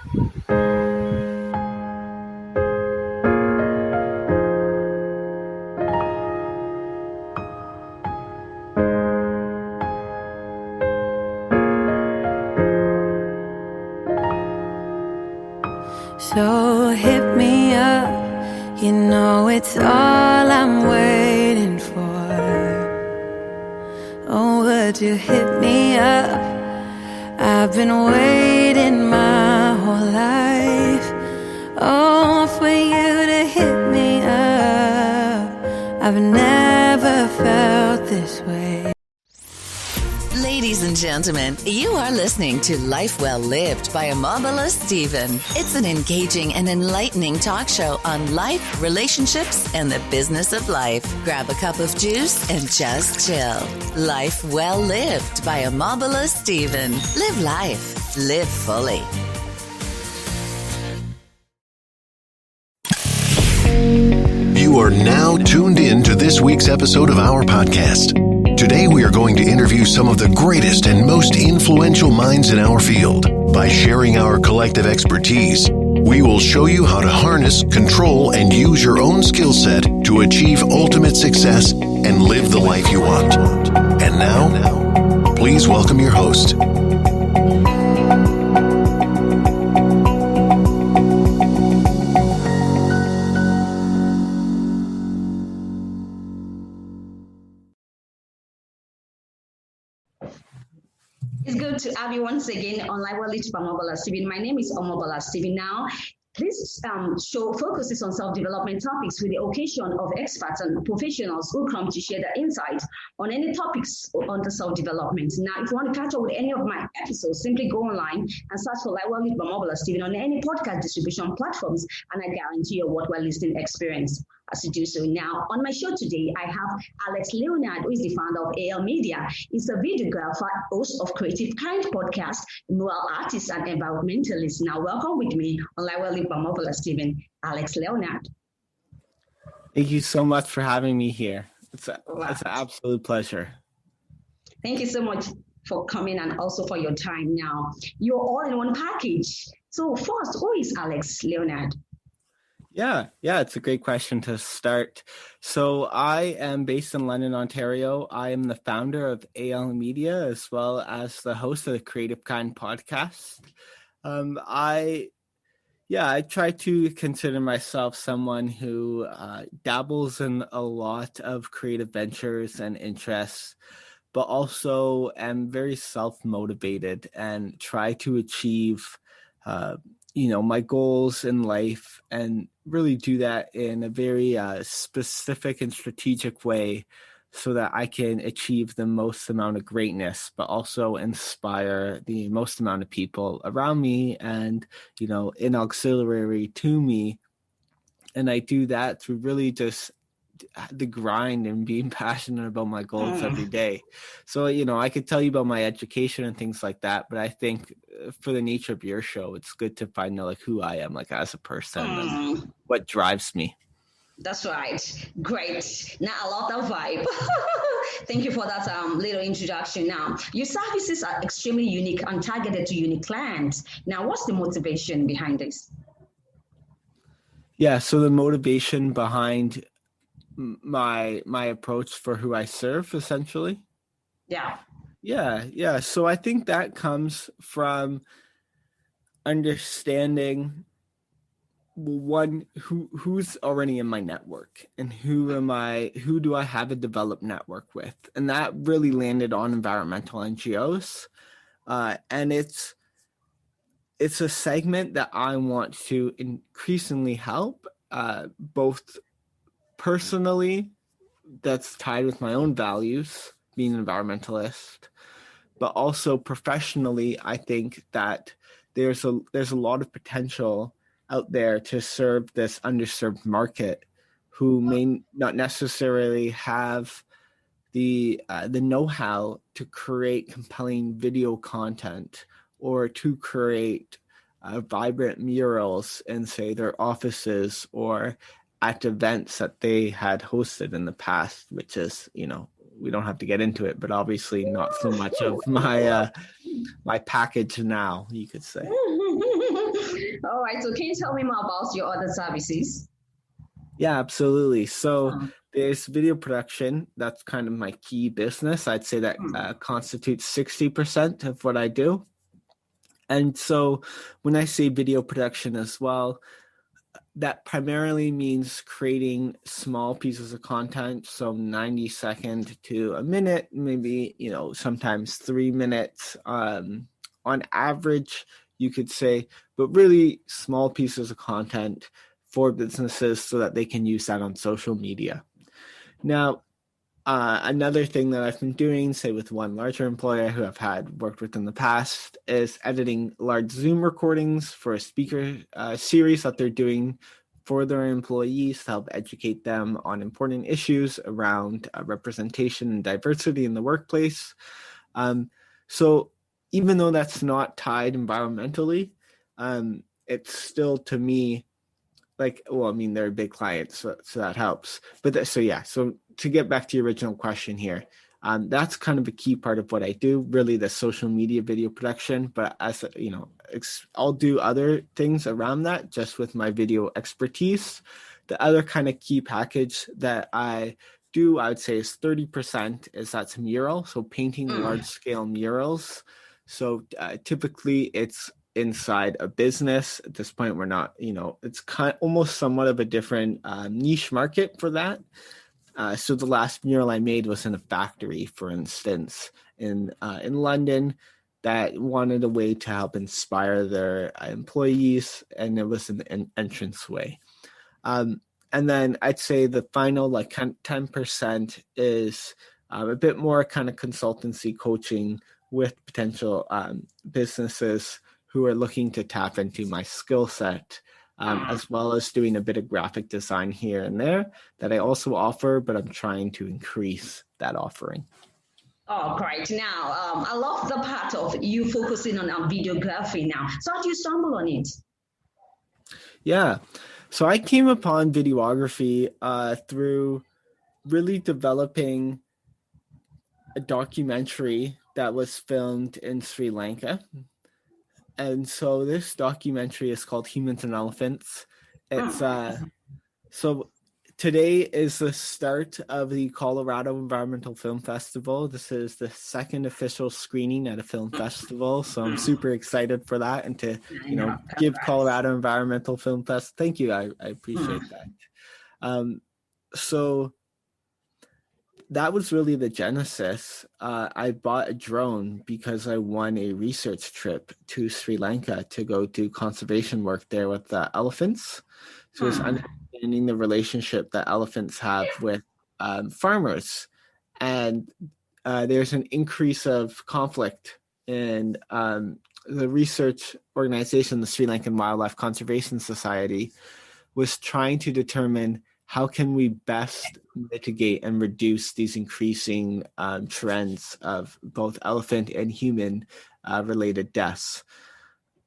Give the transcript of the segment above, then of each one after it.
So hit me up, you know it's all I'm waiting for. Oh, would you hit me up? I've been waiting my whole life. Oh, for you to hit me up. I've never felt this way. Ladies and gentlemen, you are listening to Life Well Lived by Omobola Stephen. It's an engaging and enlightening talk show on life, relationships, and the business of life. Grab a cup of juice and just chill. Life Well Lived by Omobola Stephen. Live life. Live fully. You are now tuned in to this week's episode of our podcast. Today, we are going to interview some of the greatest and most influential minds in our field. By sharing our collective expertise, we will show you how to harness, control, and use your own skill set to achieve ultimate success and live the life you want. And now, please welcome your host. It's good to have you once again on Live Well Lived by Omobola Stephen. My name is Omobola Stephen. Now, this show focuses on self-development topics with the occasion of experts and professionals who come to share their insights on any topics on the self-development. Now, if you want to catch up with any of my episodes, simply go online and search for Live Well Lived by Omobola Stephen on any podcast distribution platforms, and I guarantee you a worthwhile listening experience as you do so. Now, on my show today, I have Alex Leonard, who is the founder of AL Media. He's a videographer, host of Creative Kind podcast, mural artist, and environmentalist. Now, welcome with me on Live Well Lived by Omobola Stephen, Alex Leonard. Thank you so much for having me here. It's an absolute pleasure. Thank you so much for coming and also for your time. Now, you're all in one package. So first, who is Alex Leonard? Yeah, it's a great question to start. So I am based in London, Ontario. I am the founder of AL Media as well as the host of the Creative Kind podcast. I try to consider myself someone who dabbles in a lot of creative ventures and interests, but also am very self-motivated and try to achieve my goals in life, and really do that in a very specific and strategic way so that I can achieve the most amount of greatness, but also inspire the most amount of people around me and, in auxiliary to me. And I do that through really just the grind and being passionate about my goals every day. So, I could tell you about my education and things like that, but I think for the nature of your show, it's good to find out who I am as a person and what drives me. That's right. Great. Now I love that vibe. Thank you for that little introduction. Now, your services are extremely unique and targeted to unique clients. Now, what's the motivation behind this? Yeah, so the motivation behind my approach for who I serve, essentially. Yeah. So I think that comes from understanding who's already in my network and who do I have a developed network with, and that really landed on environmental NGOs, and it's a segment that I want to increasingly help, both personally, that's tied with my own values, being an environmentalist, but also professionally, I think that there's a lot of potential out there to serve this underserved market who may not necessarily have the know-how to create compelling video content or to create vibrant murals in, say, their offices or at events that they had hosted in the past, which is, we don't have to get into it, but obviously not so much of my package now, you could say. All right. So can you tell me more about your other services? Yeah, absolutely. So there's video production. That's kind of my key business. I'd say that constitutes 60% of what I do. And so when I say video production as well, that primarily means creating small pieces of content, so 90 seconds to a minute, maybe, sometimes 3 minutes on average, you could say, but really small pieces of content for businesses so that they can use that on social media. Now, another thing that I've been doing, say with one larger employer who I've had worked with in the past, is editing large Zoom recordings for a speaker series that they're doing for their employees to help educate them on important issues around representation and diversity in the workplace. So even though that's not tied environmentally, it's still, to me, they're a big client, so that helps. But so to get back to your original question here, that's kind of a key part of what I do, really, the social media video production. But as I'll do other things around that just with my video expertise. The other kind of key package that I do, I would say, is 30% is that's mural, so painting large scale murals. So typically it's inside a business. At this point, we're not, it's almost somewhat of a different niche market for that. So the last mural I made was in a factory, for instance, in London, that wanted a way to help inspire their employees, and it was an entranceway. And then I'd say the final 10% is a bit more kind of consultancy coaching with potential businesses who are looking to tap into my skill set, as well as doing a bit of graphic design here and there that I also offer, but I'm trying to increase that offering. Oh, great. Now, I love the part of you focusing on videography now. So how do you stumble on it? Yeah. So I came upon videography through really developing a documentary that was filmed in Sri Lanka. And so this documentary is called Humans and Elephants. It's so today is the start of the Colorado Environmental Film Festival. This is the second official screening at a film festival. So I'm super excited for that, and to, give Colorado Environmental Film Fest. Thank you. I appreciate that. So that was really the genesis. I bought a drone because I won a research trip to Sri Lanka to go do conservation work there with the elephants. So it's understanding the relationship that elephants have with farmers. And there's an increase of conflict in the research organization, the Sri Lankan Wildlife Conservation Society, was trying to determine how can we best mitigate and reduce these increasing trends of both elephant and human related deaths.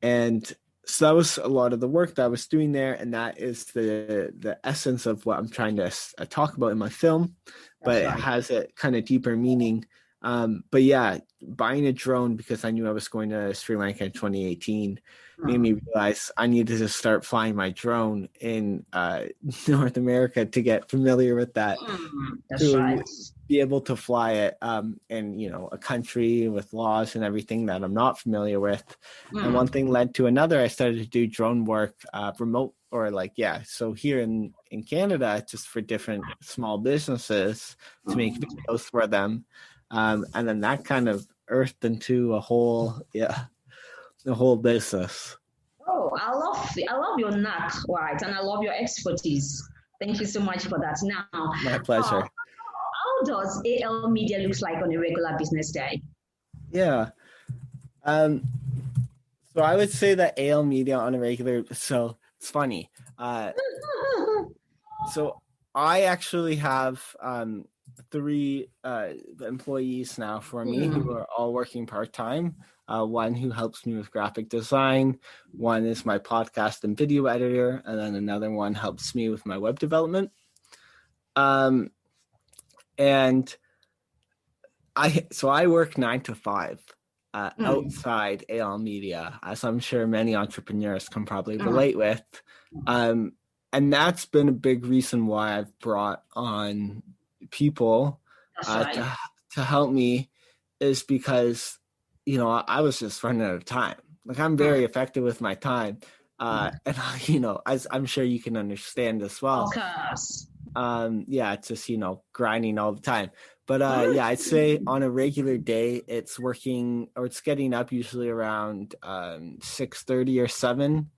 And so that was a lot of the work that I was doing there, and that is the essence of what I'm trying to talk about in my film. But it has a kind of deeper meaning. But yeah, buying a drone because I knew I was going to Sri Lanka in 2018 made me realize I needed to start flying my drone in North America to get familiar with that. Be able to fly it in a country with laws and everything that I'm not familiar with. And one thing led to another. I started to do drone work remote, or so here in Canada, just for different small businesses to make videos for them. And then that kind of earthed into a whole business. Oh, I love your knack, right? And I love your expertise. Thank you so much for that. Now, my pleasure. How does AL Media looks like on a regular business day? Yeah. So I would say that AL Media on a regular, so it's funny. So I actually have 3 employees now for me who are all working part-time. One who helps me with graphic design, one is my podcast and video editor, and then another one helps me with my web development. And I work 9 to 5. outside AL media, as I'm sure many entrepreneurs can probably relate with. And that's been a big reason why I've brought on people to help me, is because, I was just running out of time. Like, I'm very effective with my time. And, as I'm sure you can understand as well. Of course. It's just, grinding all the time. But I'd say on a regular day, it's working, or it's getting up usually around 6:30 or 7,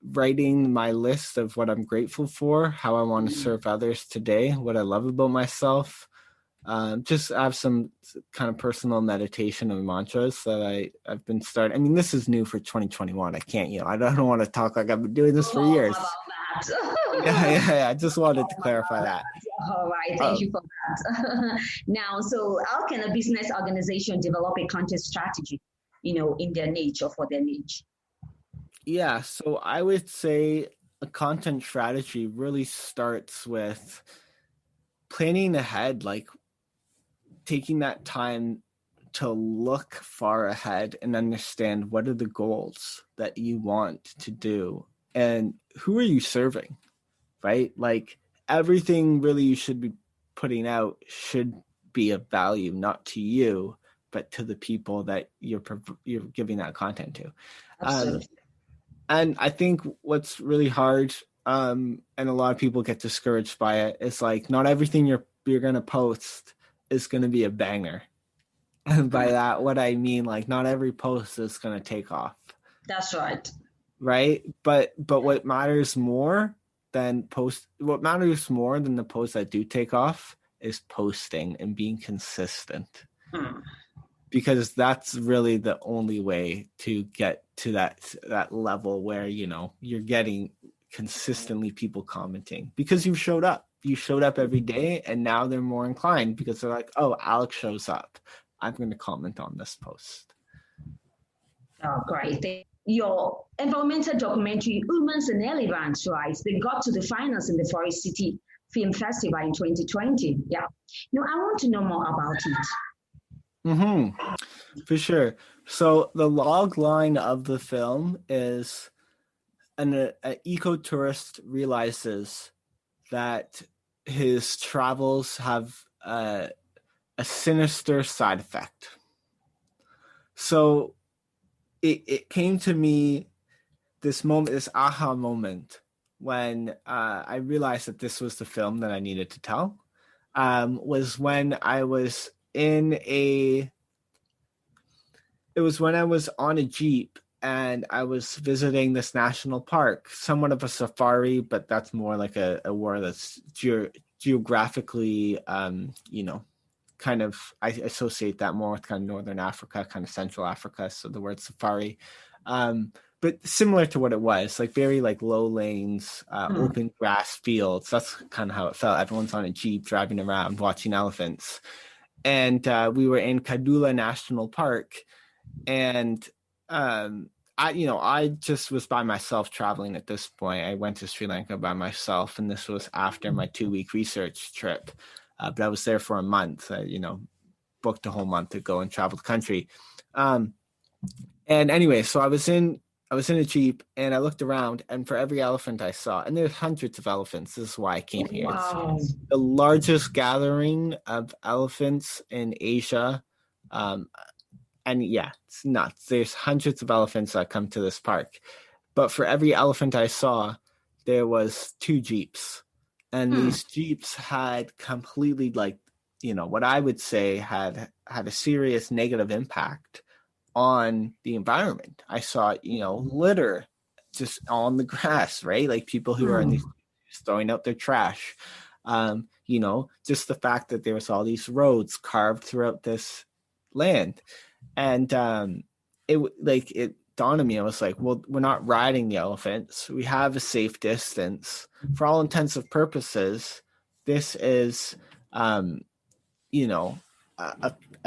writing my list of what I'm grateful for, how I want to serve others today, what I love about myself. Just have some kind of personal meditation and mantras that I've been starting. I mean, this is new for 2021. I can't, I don't want to talk like I've been doing this for years. Yeah. I just wanted to clarify that. All right. Thank you for that. Now, so how can a business organization develop a content strategy, in their niche or for their niche? Yeah. So I would say a content strategy really starts with planning ahead, like taking that time to look far ahead and understand what are the goals that you want to do and who are you serving, right? Like, everything really you should be putting out should be of value, not to you, but to the people that you're giving that content to. And I think what's really hard, and a lot of people get discouraged by it, is like, not everything you're going to post is going to be a banger. And by that, what I mean, like, not every post is going to take off. That's right. Right. But what matters more than the posts that do take off is posting and being consistent. Because that's really the only way to get to that level where, you're getting consistently people commenting, because you showed up every day, and now they're more inclined because they're like, oh, Alex shows up, I'm going to comment on this post. Oh, great. Your environmental documentary, Humans and Elephants, right? They got to the finals in the Forest City Film Festival in 2020. Yeah. Now, I want to know more about it. For sure. So the log line of the film is an eco-tourist realizes that his travels have a sinister side effect. So it came to me, this aha moment, when I realized that this was the film that I needed to tell, was when I was on a Jeep, and I was visiting this national park, somewhat of a safari, but that's more like a word that's geographically, kind of, I associate that more with kind of Northern Africa, kind of Central Africa. So the word safari, but similar to what it was, like very like low lanes, open grass fields. That's kind of how it felt. Everyone's on a Jeep driving around watching elephants. And we were in Kadula National Park, and I just was by myself traveling at this point. I went to Sri Lanka by myself, and this was after my 2-week research trip. But I was there for a month. I, booked a whole month to go and travel the country. And anyway, so I was in a Jeep, and I looked around, and for every elephant I saw, and there's hundreds of elephants. This is why I came here. Wow. It's the largest gathering of elephants in Asia. And yeah, it's nuts. There's hundreds of elephants that come to this park. But for every elephant I saw, there was 2 Jeeps. And these Jeeps had completely, like, what I would say had a serious negative impact on the environment. I saw, litter just on the grass, right? Like people who are in these throwing out their trash. Just the fact that there was all these roads carved throughout this land. And it dawned on me, I was like, well, we're not riding the elephants. We have a safe distance. For all intents and purposes, this is, a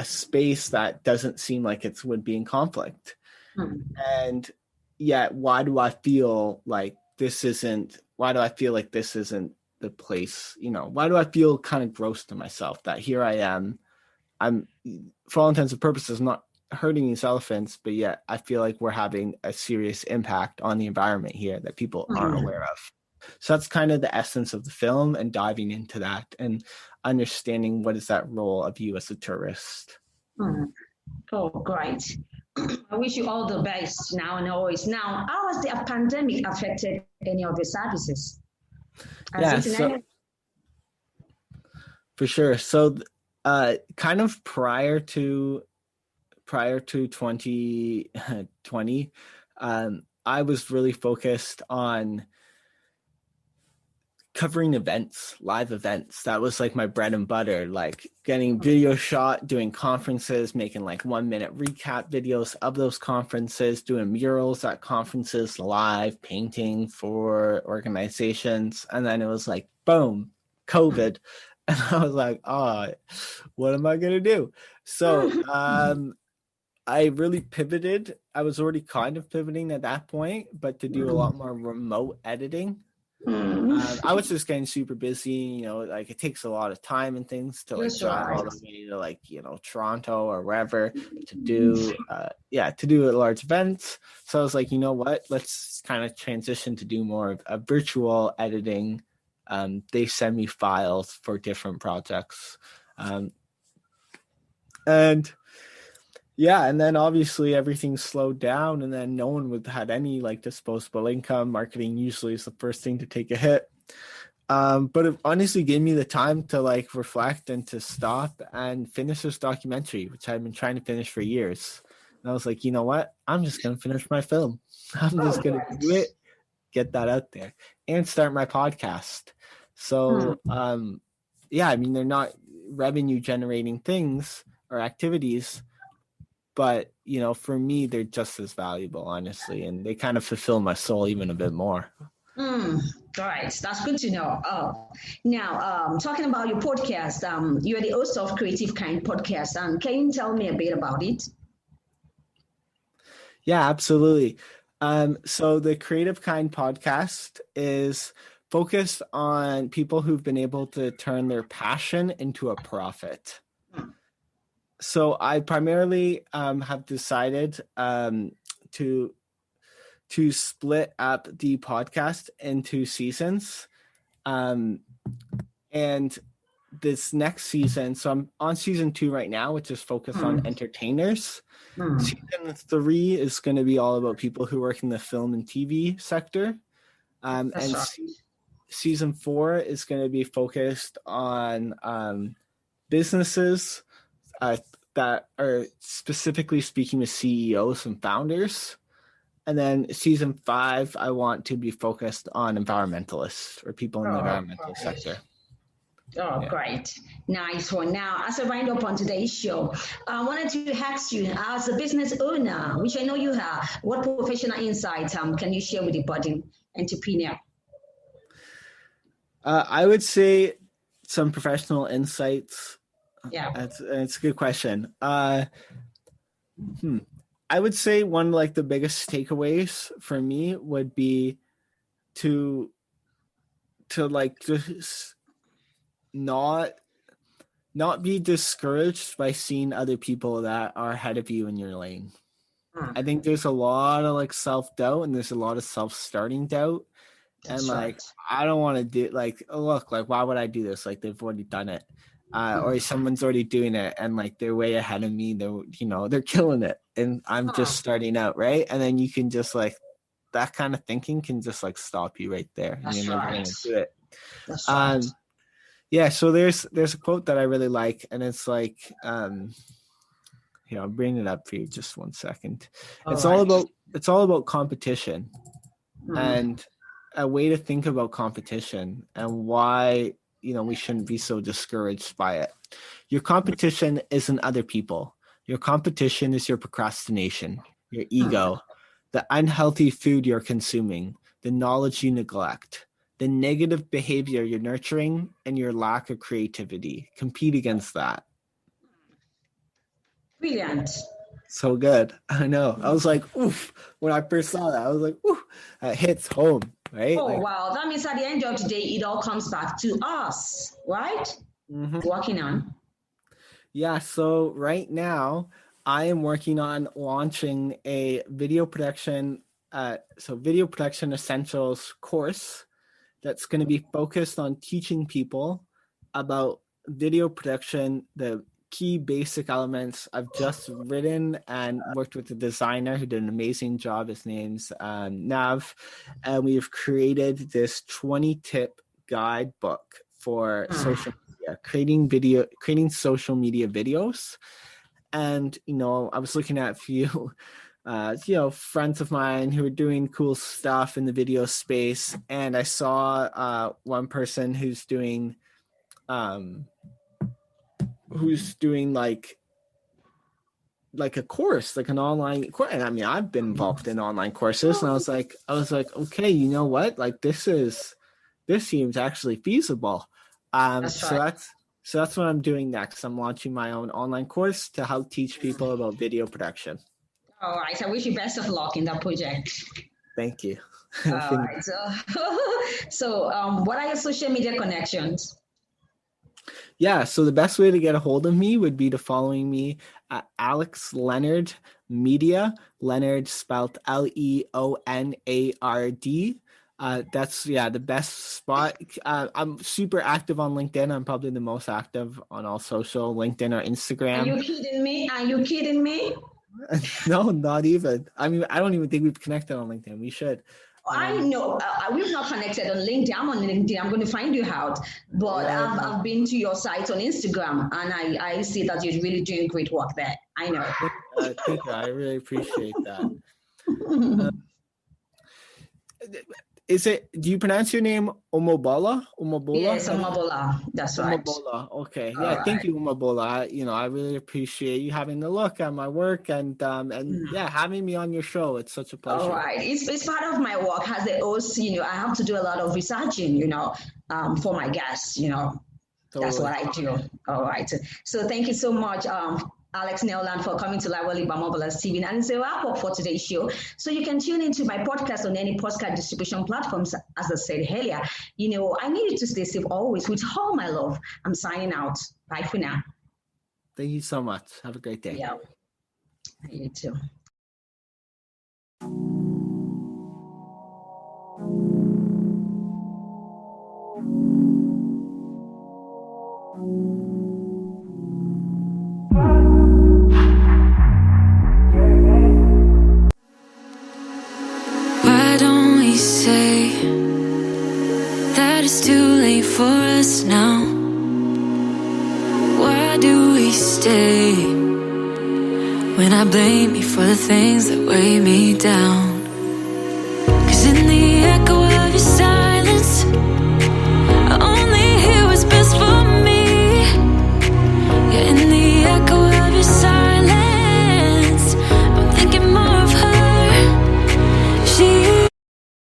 space that doesn't seem like it would be in conflict. And yet, why do I feel like this isn't the place? Why do I feel kind of gross to myself that here I am? I'm, for all intents and purposes, not hurting these elephants, but yet I feel like we're having a serious impact on the environment here that people aren't aware of. So that's kind of the essence of the film, and diving into that and understanding what is that role of you as a tourist. Oh, great. I wish you all the best now and always. Now, how has the pandemic affected any of your services? For sure. So kind of prior to 2020, I was really focused on covering events, live events. That was like my bread and butter, like getting video shot, doing conferences, making like 1-minute recap videos of those conferences, doing murals at conferences, live painting for organizations. And then it was like, boom, COVID. And I was like, oh, what am I going to do? So I really pivoted. I was already kind of pivoting at that point, but to do a lot more remote editing. I was just getting super busy, like it takes a lot of time and things to like drive all the way to like, Toronto or wherever to do, to do large events. So I was like, you know what, let's kind of transition to do more of a virtual editing. They send me files for different projects. And then obviously everything slowed down, and then no one had any like disposable income. Marketing usually is the first thing to take a hit. But it honestly gave me the time to like reflect and to stop and finish this documentary, which I've been trying to finish for years. And I was like, you know what? I'm just going to finish my film. I'm just going to do it, get that out there, and start my podcast. So, they're not revenue generating things or activities, but, for me, they're just as valuable, honestly, and they kind of fulfill my soul even a bit more. Right. That's good to know. Now, talking about your podcast, you're the host of Creative Kind podcast. Can you tell me a bit about it? Yeah, absolutely. So the Creative Kind podcast is focused on people who've been able to turn their passion into a profit. So I primarily have decided to split up the podcast into seasons. And this next season, so I'm on season 2 right now, which is focused on entertainers. Season 3 is going to be all about people who work in the film and TV sector. Season 4 is going to be focused on businesses that are specifically speaking to CEOs and founders. And then season 5, I want to be focused on environmentalists or people in the environmental sector. Great. Nice one. Now, as a wind up on today's show, I wanted to ask you, as a business owner, which I know you have, what professional insights can you share with the budding entrepreneur? I would say some professional insights. Yeah. It's a good question. I would say one like the biggest takeaways for me would be to like just not be discouraged by seeing other people that are ahead of you in your lane. I think there's a lot of like self-doubt, and there's a lot of self-starting doubt. That's like, I don't want to do like, look, like, why would I do this? Like, they've already done it. Or someone's already doing it and like they're way ahead of me. They're killing it. And I'm just starting out. Right. And then you can just like, that kind of thinking can just like stop you right there. And you're never going to do it. That's right. Yeah. So there's a quote that I really like, and it's like, I'll bring it up for you just 1 second. It's all about competition and a way to think about competition and why, we shouldn't be so discouraged by it. Your competition isn't other people. Your competition is your procrastination, your ego, the unhealthy food you're consuming, the knowledge you neglect, the negative behavior you're nurturing, and your lack of creativity. Compete against that. Brilliant. So good. I know. I was like, oof. When I first saw that, I was like, oof. That hits home, right? Oh, wow. That means at the end of the day, it all comes back to us, right? Working on. Yeah. So right now, I am working on launching a video production essentials course that's going to be focused on teaching people about video production, the key basic elements. I've just written and worked with a designer who did an amazing job. His name's Nav, and we've created this 20-tip guidebook for social media, creating social media videos. And, I was looking at a few, friends of mine who are doing cool stuff in the video space. And I saw one person who's doing like a course, like an online course. And I mean, I've been involved in online courses, and I was like, okay, you know what? Like this seems actually feasible. So that's what I'm doing next. I'm launching my own online course to help teach people about video production. All right. I wish you best of luck in that project. Thank you. All right. So what are your social media connections? Yeah, so the best way to get a hold of me would be to following me at Alex Leonard Media, Leonard spelled Leonard. That's the best spot. I'm super active on LinkedIn. I'm probably the most active on all social, LinkedIn or Instagram. Are you kidding me? No, not even. I mean, I don't even think we've connected on LinkedIn. We should. I know we've not connected on LinkedIn. I'm on LinkedIn. I'm going to find you out. But I've been to your site on Instagram, and I see that you're really doing great work there. I know. Thank you. I really appreciate that. Do you pronounce your name Omobola? Yes, Omobola. That's right. Omobola. Okay. Yeah. Thank you, Omobola. I really appreciate you having a look at my work and having me on your show. It's such a pleasure. All right. It's part of my work as the host. I have to do a lot of researching, for my guests, Totally. That's what I do. All right. So thank you so much, Alex Leonard, for coming to Livewell by Omobola Stephen. And it's a wrap up for today's show. So you can tune into my podcast on any podcast distribution platforms, as I said earlier. I need you to stay safe always. With all my love, I'm signing out. Bye for now. Thank you so much. Have a great day. Yeah. You too. Say that it's too late for us now. Why do we stay when I blame you for the things that weigh me down?